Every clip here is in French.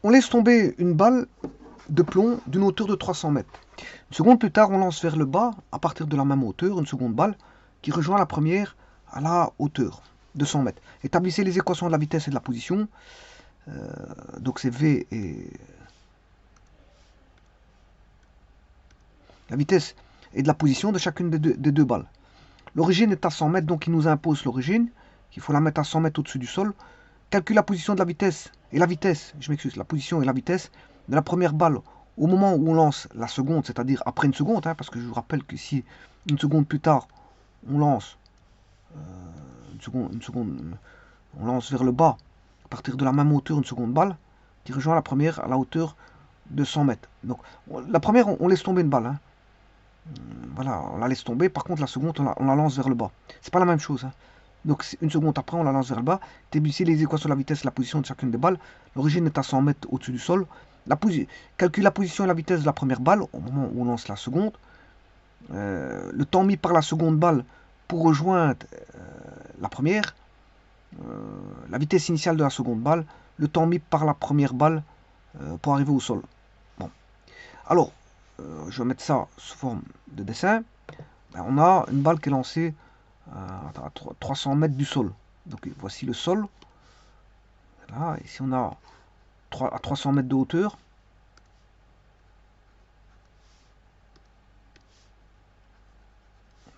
on laisse tomber une balle de plomb d'une hauteur de 300 mètres. Une seconde plus tard, on lance vers le bas, à partir de la même hauteur, une seconde balle qui rejoint la première à la hauteur de 100 mètres. Établissez les équations de la vitesse et de la position. Donc c'est V et la vitesse et de la position de chacune des deux balles. L'origine est à 100 mètres, donc il nous impose l'origine, qu'il faut la mettre à 100 mètres au-dessus du sol. Calcule la position de la vitesse et la vitesse, je m'excuse, la position et la vitesse de la première balle au moment où on lance la seconde, c'est-à-dire après une seconde, parce que je vous rappelle que si une seconde plus tard, on lance on lance vers le bas, à partir de la même hauteur, une seconde balle, qui rejoint la première à la hauteur de 100 mètres. Donc la première, on laisse tomber une balle. Voilà, on la laisse tomber. Par contre, la seconde, on la lance vers le bas. C'est pas la même chose. Donc une seconde après, on la lance vers le bas. Établissez les équations de la vitesse et la position de chacune des balles. L'origine est à 100 mètres au-dessus du sol. Calcule la position et la vitesse de la première balle au moment où on lance la seconde. Le temps mis par la seconde balle pour rejoindre la première. La vitesse initiale de la seconde balle. Le temps mis par la première balle pour arriver au sol. Bon. Alors, je vais mettre ça sous forme de dessin. On a une balle qui est lancée à 300 mètres du sol. Donc voici le sol. Là, ici on a à 300 mètres de hauteur.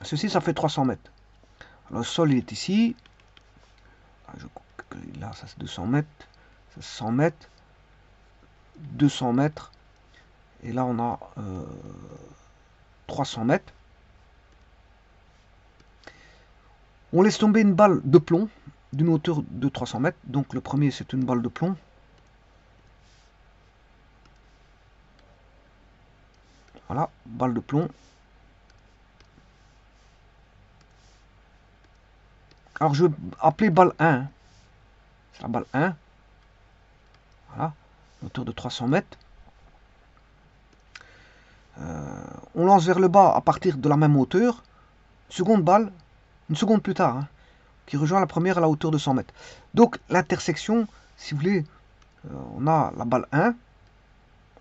Ceci, ça fait 300 mètres. Alors, le sol, il est ici. Là, ça c'est 200 mètres. Ça c'est 100 mètres. 200 mètres. Et là, on a 300 mètres. On laisse tomber une balle de plomb d'une hauteur de 300 mètres. Donc, le premier, c'est une balle de plomb. Voilà, balle de plomb. Alors, je vais appeler balle 1. C'est la balle 1. Voilà, hauteur de 300 mètres. On lance vers le bas à partir de la même hauteur. Seconde balle, une seconde plus tard, qui rejoint la première à la hauteur de 100 mètres. Donc, l'intersection, si vous voulez, on a la balle 1.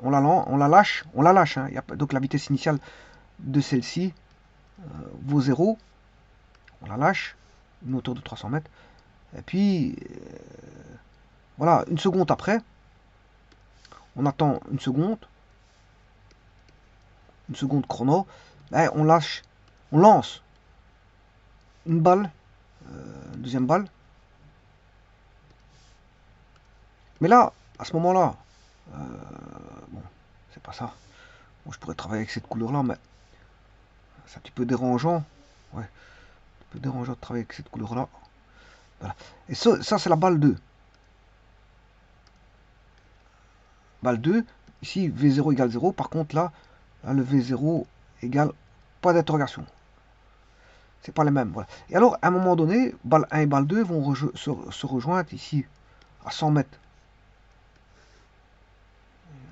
On la lâche. Donc, la vitesse initiale de celle-ci vaut 0. On la lâche, une hauteur de 300 mètres. Et puis, voilà, une seconde après, on attend une seconde chrono, là, on lance une balle, une deuxième balle. Mais là, à ce moment-là, bon, c'est pas ça. Bon, je pourrais travailler avec cette couleur-là, mais c'est un petit peu dérangeant. Ouais, un peu dérangeant de travailler avec cette couleur-là. Voilà. Et ça c'est la balle 2. Balle 2, ici V0 égale 0. Par contre, là, le V0 égale pas d'interrogation. C'est pas les mêmes. Voilà. Et alors, à un moment donné, balle 1 et balle 2 vont se rejoindre ici à 100 mètres.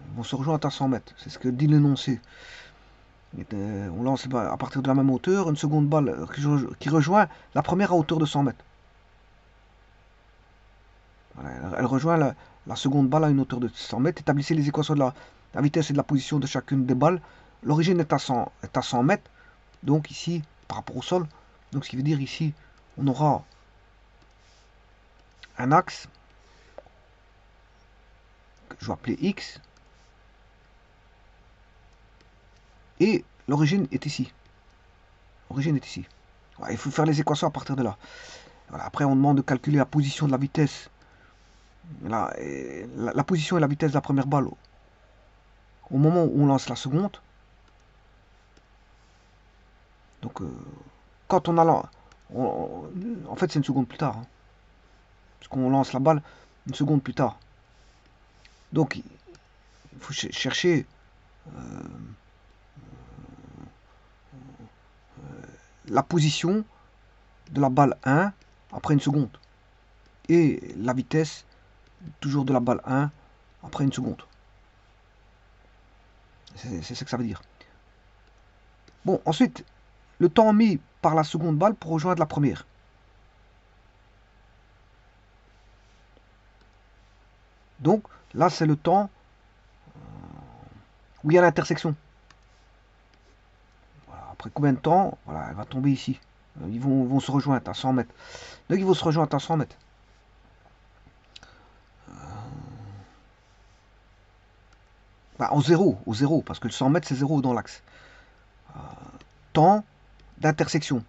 Ils vont se rejoindre à 100 mètres. C'est ce que dit l'énoncé. On lance à partir de la même hauteur une seconde balle qui rejoint la première à hauteur de 100 mètres. Voilà, elle rejoint la seconde balle à une hauteur de 100 mètres. Établissez les équations de la vitesse et de la position de chacune des balles. L'origine est à 100 mètres. Donc ici, par rapport au sol. Donc ce qui veut dire ici, on aura un axe que je vais appeler X. Et l'origine est ici. L'origine est ici. Voilà, il faut faire les équations à partir de là. Voilà, après, on demande de calculer la position de la vitesse. La position et la vitesse de la première balle au moment où on lance la seconde. Donc, quand on a en fait, c'est une seconde plus tard. Parce qu'on lance la balle une seconde plus tard. Donc, il faut chercher la position de la balle 1 après une seconde. Et la vitesse toujours de la balle 1 après une seconde. C'est ce que ça veut dire. Bon, ensuite, le temps mis par la seconde balle pour rejoindre la première. Donc, Là, c'est le temps où il y a l'intersection. Voilà, après combien de temps, voilà, elle va tomber ici. Ils vont se rejoindre à 100 mètres. Donc ils vont se rejoindre à 100 mètres. Bah, au zéro, parce que le 100 mètres, c'est zéro dans l'axe. Temps d'intersection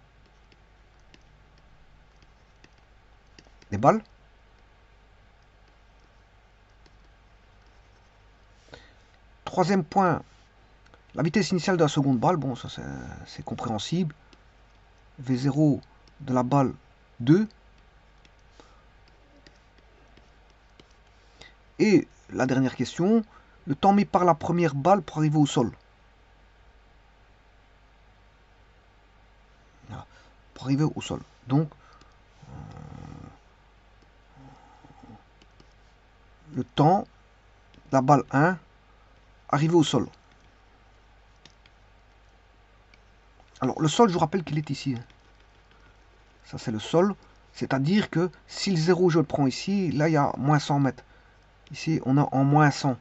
des balles. Troisième point, la vitesse initiale de la seconde balle. Bon, ça c'est compréhensible. V0 de la balle 2. Et la dernière question, le temps mis par la première balle pour arriver au sol. Voilà, pour arriver au sol. Donc, le temps de la balle 1 arrivé au sol. Alors, le sol, je vous rappelle qu'il est ici. Ça, c'est le sol. C'est-à-dire que si le 0, je le prends ici, là, il y a moins 100 mètres. Ici, on a en moins 100.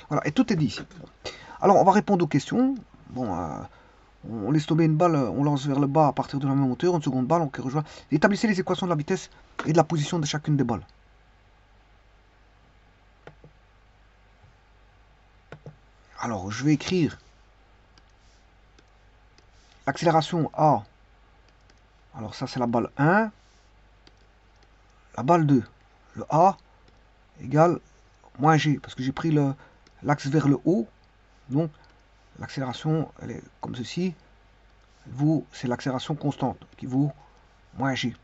Voilà, et tout est dit ici. Alors, on va répondre aux questions. Bon, on laisse tomber une balle, on lance vers le bas à partir de la même hauteur, une seconde balle, on rejoint. Établissez les équations de la vitesse et de la position de chacune des balles. Alors, je vais écrire l'accélération A. Alors, ça, c'est la balle 1. La balle 2. Le A égale moins G, parce que j'ai pris l'axe vers le haut. Donc, l'accélération, elle est comme ceci. C'est l'accélération constante qui vaut moins G.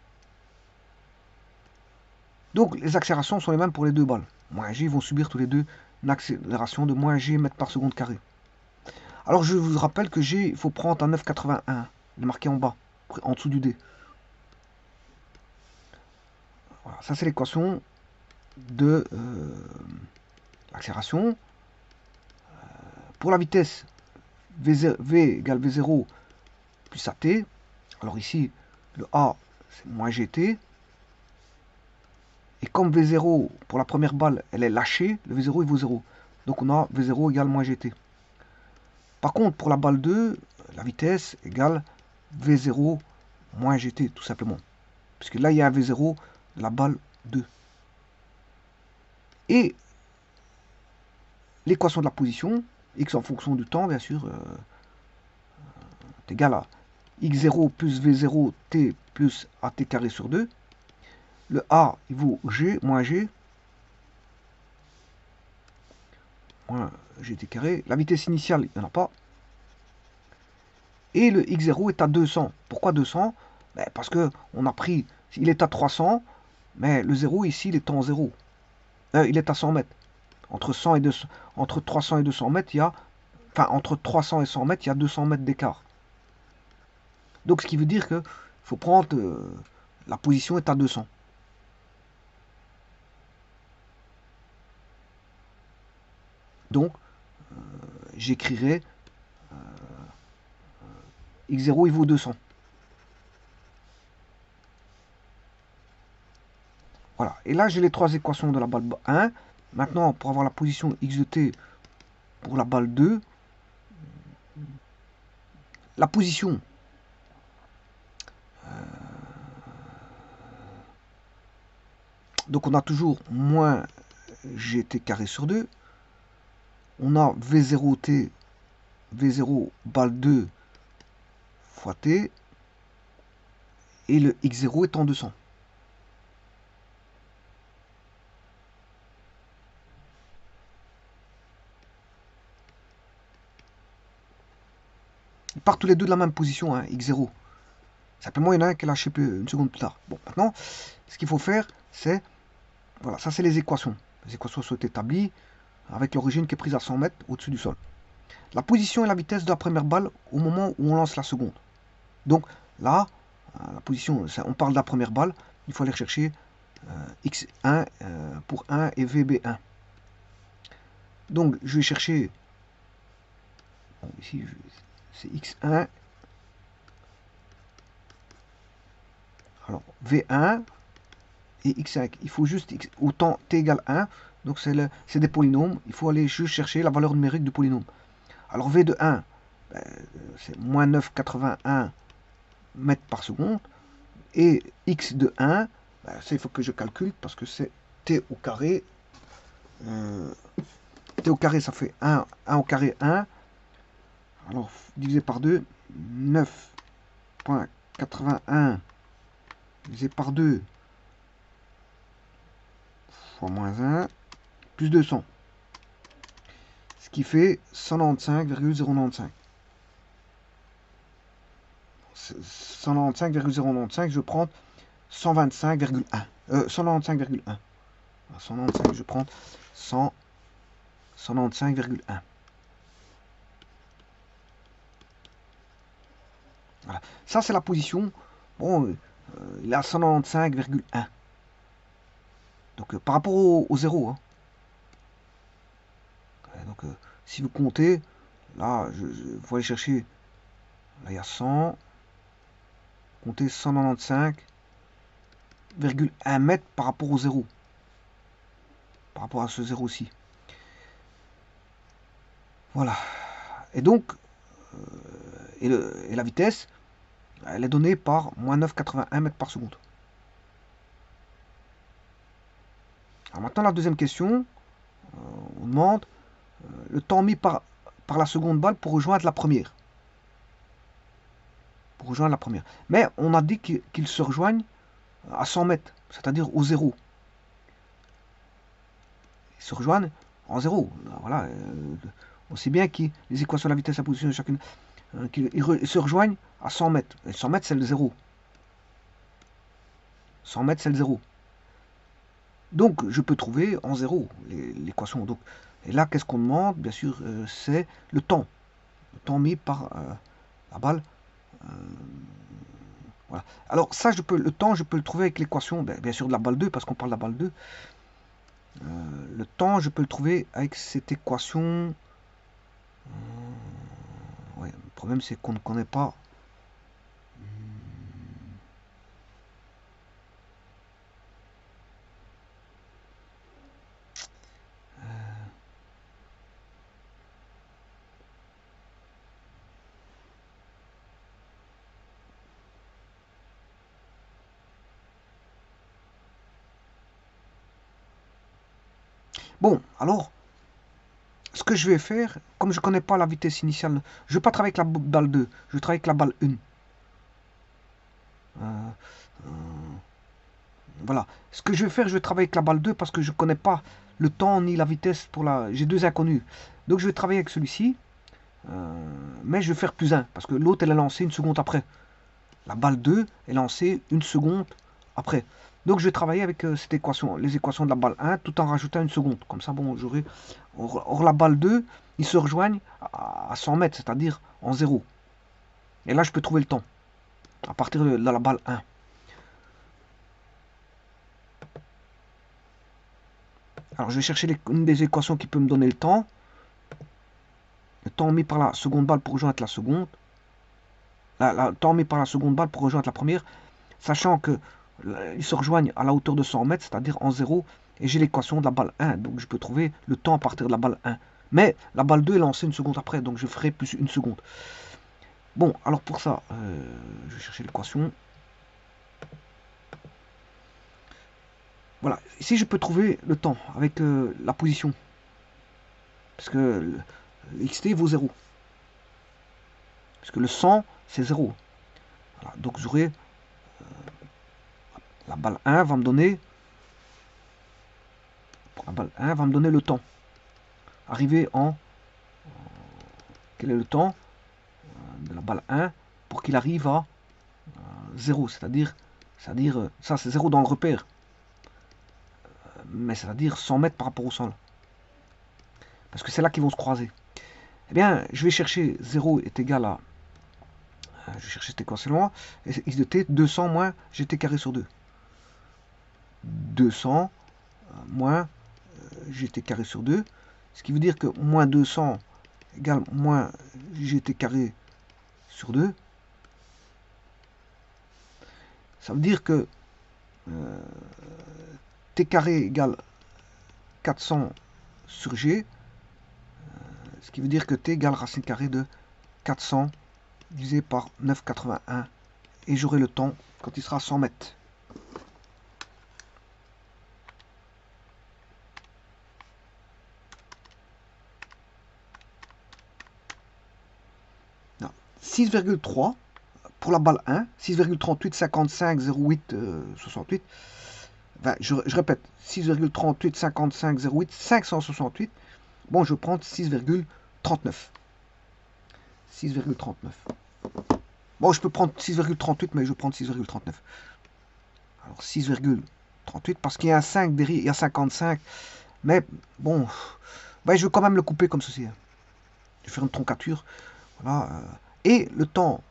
Donc, les accélérations sont les mêmes pour les deux balles. Moins G vont subir tous les deux une accélération de moins G mètres par seconde carré. Alors, je vous rappelle que G, il faut prendre un 9,81. Il est marqué en bas, en dessous du D. Voilà, ça, c'est l'équation de l'accélération. Pour la vitesse, V égale V0 plus AT. Alors ici, le A, c'est moins GT. Et comme V0, pour la première balle, elle est lâchée, le V0, il vaut 0. Donc on a V0 égale moins GT. Par contre, pour la balle 2, la vitesse égale V0 moins GT, tout simplement. Puisque là, il y a un V0 de la balle 2. Et l'équation de la position, x en fonction du temps, bien sûr, est égal à x0 plus v0 t plus at carré sur 2. Le a, il vaut g moins g, moins gt carré. La vitesse initiale, il n'y en a pas. Et le x0 est à 200. Pourquoi 200? Parce que on a pris, il est à 300, mais le 0 ici, il est en 0. Il est à 100 mètres. Entre 100 et 200, entre 300 et 200 mètres, il y a, enfin, entre 300 et 100 mètres, il y a 200 mètres d'écart. Donc, ce qui veut dire que faut prendre, la position est à 200. Donc, j'écrirai x0, il vaut 200. Voilà. Et là, j'ai les trois équations de la balle 1. Maintenant, pour avoir la position x de t pour la balle 2, la position donc on a toujours moins gt carré sur 2. On a v0t, v0 balle 2 fois t. Et le x0 est en 200. Ils partent tous les deux de la même position, hein, x0. Simplement, il y en a un qui est lâché une seconde plus tard. Bon, maintenant, ce qu'il faut faire, c'est... Voilà, ça c'est les équations. Les équations sont établies avec l'origine qui est prise à 100 mètres au-dessus du sol. La position et la vitesse de la première balle au moment où on lance la seconde. Donc là, la position, on parle de la première balle, il faut aller chercher x1 pour 1 et vb1. Donc je vais chercher, bon, ici c'est x1, alors v1, et x5. Il faut juste x, au temps t égale 1, donc c'est des polynômes, il faut aller juste chercher la valeur numérique du polynôme. Alors v de 1, ben, c'est moins 9,81 mètres par seconde, et x de 1, ben, ça il faut que je calcule, parce que c'est t au carré, t au carré ça fait 1 au carré 1, alors divisé par 2, 9,81 divisé par 2 fois moins 1, plus 200. Ce qui fait 195,095. 195,095, je prends 125,1. 195,1. 195, je prends 195,1. Voilà. Ça, c'est la position. Bon, il a 195,1. Donc, par rapport au 0. Hein. Donc, si vous comptez, là, vous allez chercher. Là, il y a 100. Comptez 195,1 mètres par rapport au 0. Par rapport à ce 0-ci. Voilà. Et donc, et la vitesse, elle est donnée par moins 9,81 mètres par seconde. Alors maintenant, la deuxième question, on demande le temps mis par la seconde balle pour rejoindre la première. Pour rejoindre la première. Mais on a dit qu'ils se rejoignent à 100 mètres, c'est-à-dire au 0. Ils se rejoignent en 0. Voilà. On sait bien que les équations de la vitesse et la position de chacune, ils se rejoignent à 100 mètres. Et 100 mètres, c'est le 0. 100 mètres, c'est le 0. Donc, je peux trouver en 0 l'équation. Et là, qu'est-ce qu'on demande? Bien sûr, c'est le temps. Le temps mis par la balle. Voilà. Alors, ça, le temps, je peux le trouver avec l'équation, bien sûr, de la balle 2, parce qu'on parle de la balle 2. Le temps, je peux le trouver avec cette équation. Ouais, le problème, c'est qu'on ne connaît pas. Bon, alors, ce que je vais faire, comme je ne connais pas la vitesse initiale, je ne vais pas travailler avec la balle 2, je vais travailler avec la balle 1. Voilà. Ce que je vais faire, je vais travailler avec la balle 2 parce que je ne connais pas le temps ni la vitesse pour la... J'ai deux inconnus. Donc je vais travailler avec celui-ci. Mais je vais faire plus 1 parce que l'autre, elle est lancée une seconde après. La balle 2 est lancée une seconde après. Donc je vais travailler avec cette équation, les équations de la balle 1 tout en rajoutant une seconde. Comme ça, bon, j'aurai... Or, la balle 2, ils se rejoignent à 100 mètres, c'est-à-dire en 0. Et là, je peux trouver le temps à partir de la balle 1. Alors, je vais chercher une des équations qui peut me donner le temps. Le temps mis par la seconde balle pour rejoindre la seconde. Le temps mis par la seconde balle pour rejoindre la première. Sachant que ils se rejoignent à la hauteur de 100 mètres, c'est-à-dire en 0. Et j'ai l'équation de la balle 1. Donc, je peux trouver le temps à partir de la balle 1. Mais la balle 2 est lancée une seconde après. Donc, je ferai plus une seconde. Bon, alors pour ça, je vais chercher l'équation. Voilà, ici je peux trouver le temps avec la position. Parce que xt vaut 0. Parce que le 100, c'est 0. Voilà, donc j'aurai... la balle 1 va me donner... La balle 1 va me donner le temps. Arriver en... quel est le temps de la balle 1 pour qu'il arrive à 0. C'est-à-dire, ça c'est 0 dans le repère. Mais c'est-à-dire 100 mètres par rapport au 100. Parce que c'est là qu'ils vont se croiser. Eh bien, je vais chercher 0 est égal à... je vais chercher cette équation-là. X de t, 200 moins gt carré sur 2. 200 moins gt carré sur 2. Ce qui veut dire que moins 200 égale moins gt carré sur 2. Ça veut dire que t carré égale 400 sur g, ce qui veut dire que t égale racine carrée de 400 divisé par 9,81, et j'aurai le temps quand il sera à 100 mètres. Non, 6,3 pour la balle 1, 6,38, 55, 08, 68. Enfin, je répète, 6,38, 55, 08, 568. Bon, je prends 6,39. 6,39. Bon, je peux prendre 6,38, mais je prends 6,39. Alors, 6,38, parce qu'il y a un 5 derrière, il y a 55. Mais, bon, ben, je vais quand même le couper comme ceci. Je vais faire une troncature. Voilà. Et le temps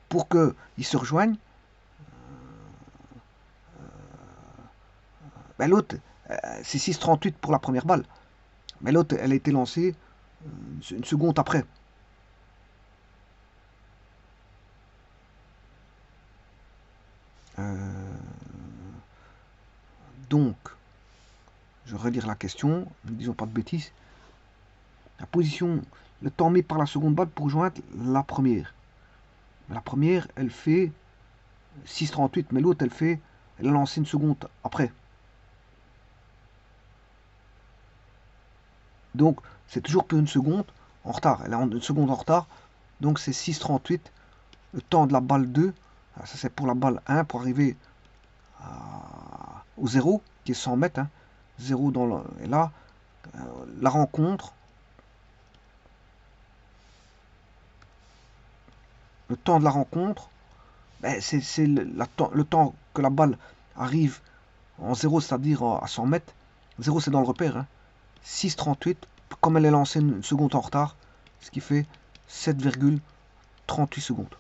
pour qu'ils se rejoignent, ben, l'autre, c'est 6,38 pour la première balle. Mais l'autre, elle a été lancée une seconde après. Donc, je vais relire la question, ne disons pas de bêtises. La position, le temps mis par la seconde balle pour joindre la première. La première, elle fait 6,38, mais l'autre, elle a lancé une seconde après. Donc, c'est toujours plus une seconde en retard. Elle est une seconde en retard. Donc, c'est 6,38. Le temps de la balle 2, ça c'est pour la balle 1, pour arriver au 0, qui est 100 mètres. 0 dans le, et là, la rencontre, le temps de la rencontre, ben, c'est le temps que la balle arrive en 0, c'est-à-dire à 100 mètres. 0, c'est dans le repère. 6,38, comme elle est lancée une seconde en retard, ce qui fait 7,38 secondes.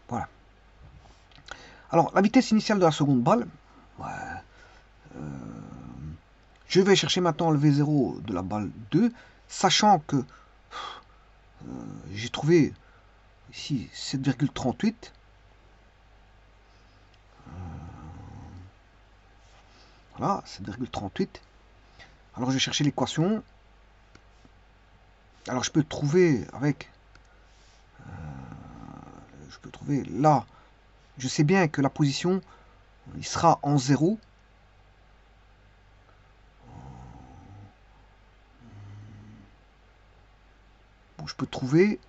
Voilà. Alors, la vitesse initiale de la seconde balle, ouais, je vais chercher maintenant le V0 de la balle 2, sachant que j'ai trouvé ici 7,38. Voilà, 7,38. Alors, je vais chercher l'équation. Alors, je peux trouver avec... je peux trouver là. Je sais bien que la position, il sera en 0. Bon, je peux trouver...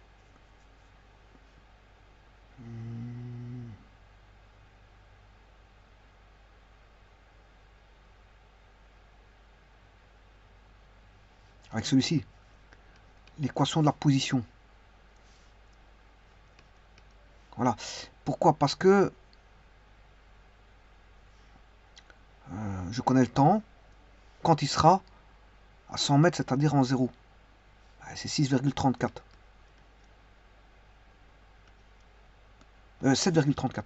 avec celui-ci, l'équation de la position. Voilà. Pourquoi? Parce que je connais le temps quand il sera à 100 mètres, c'est-à-dire en 0. C'est 6,34. 7,34.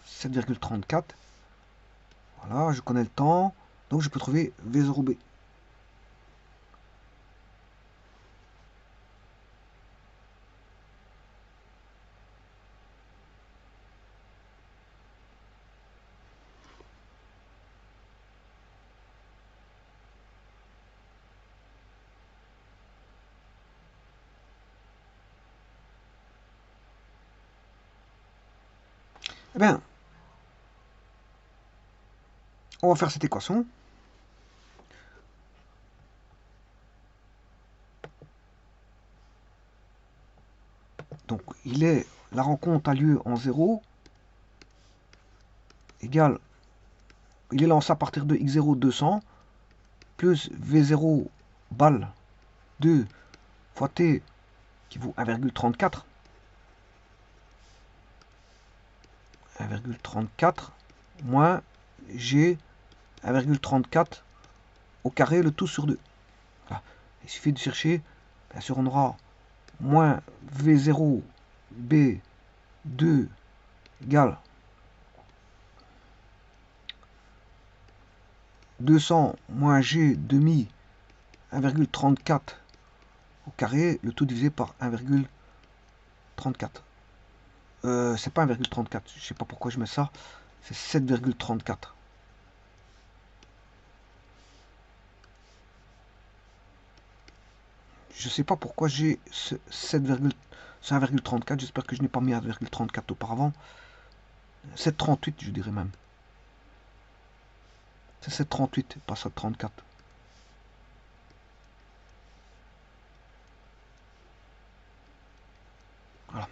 7,34. Voilà, je connais le temps. Donc je peux trouver V0B. Eh bien, on va faire cette équation. Donc, la rencontre a lieu en 0 égale il est lancé à partir de x0 200 plus v0 balle 2 fois t qui vaut 1,34. 1,34 moins g 1,34 au carré, le tout sur 2. Voilà. Il suffit de chercher, bien sûr on aura moins v0 b2 égale 200 moins g demi 1,34 au carré, le tout divisé par 1,34. C'est pas 1,34, je sais pas pourquoi je mets ça, c'est 7,34. Je sais pas pourquoi j'ai ce 1,34, j'espère que je n'ai pas mis 1,34 auparavant. 7,38 je dirais même. C'est 7,38, pas 7,34. Voilà.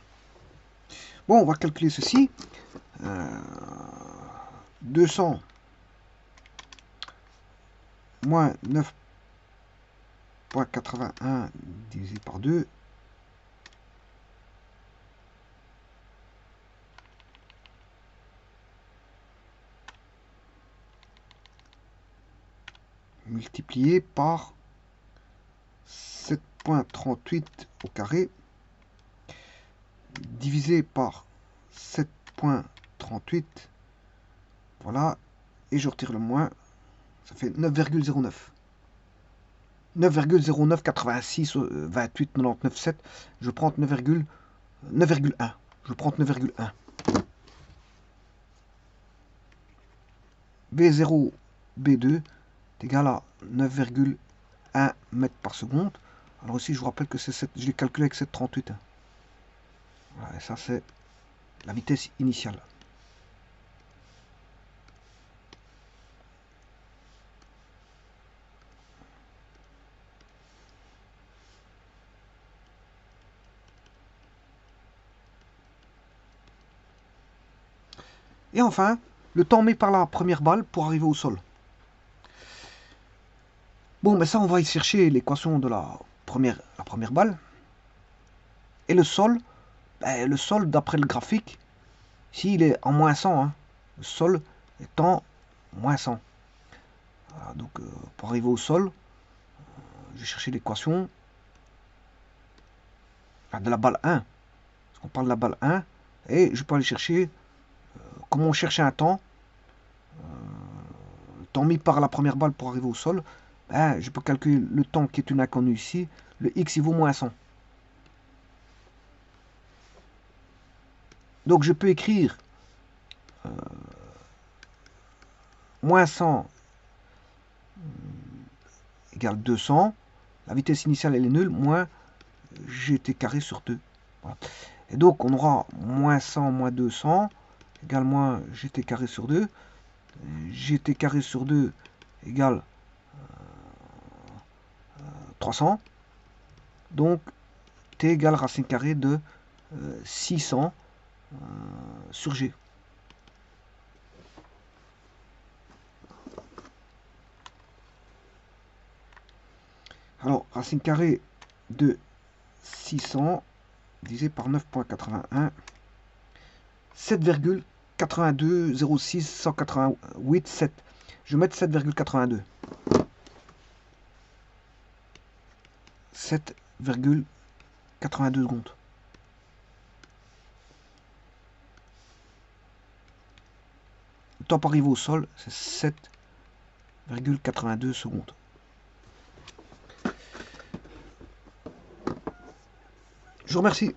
Bon, on va calculer ceci. 200 moins 9,81 divisé par 2. Multiplié par 7,38 au carré divisé par 7,38. Voilà. Et je retire le moins. Ça fait 9,09. 9,09, 86, 28, 99, 7. Je prends 9,1. Je prends 9,1. B0, B2 est égal à 9,1 mètres par seconde. Alors ici, je vous rappelle que c'est 7, je l'ai calculé avec 7,38. Voilà, et ça, c'est la vitesse initiale. Et enfin, le temps mis par la première balle pour arriver au sol. Bon, mais ça, on va y chercher l'équation de la première balle. Et le sol, ben, d'après le graphique, ici, il est en moins 100. Hein. Le sol est en moins 100. Voilà, donc, pour arriver au sol, je vais chercher l'équation de la balle 1. Parce qu'on parle de la balle 1. Et je peux aller chercher, comme on cherchait un temps, le temps mis par la première balle pour arriver au sol, ben, je peux calculer le temps qui est une inconnue ici. Le x, il vaut moins 100. Donc je peux écrire moins 100 égale 200. La vitesse initiale, elle est nulle, moins gt carré sur 2. Voilà. Et donc on aura moins 100 moins 200 égale moins gt carré sur 2. Gt carré sur 2 égale 300. Donc t égale racine carrée de 600 sur g. Alors, racine carrée de 600 divisé par 9,81, 7,8206 188 7. Je vais mettre 7,82. 7,82 secondes. Le temps pour arriver au sol, c'est 7,82 secondes. Je vous remercie.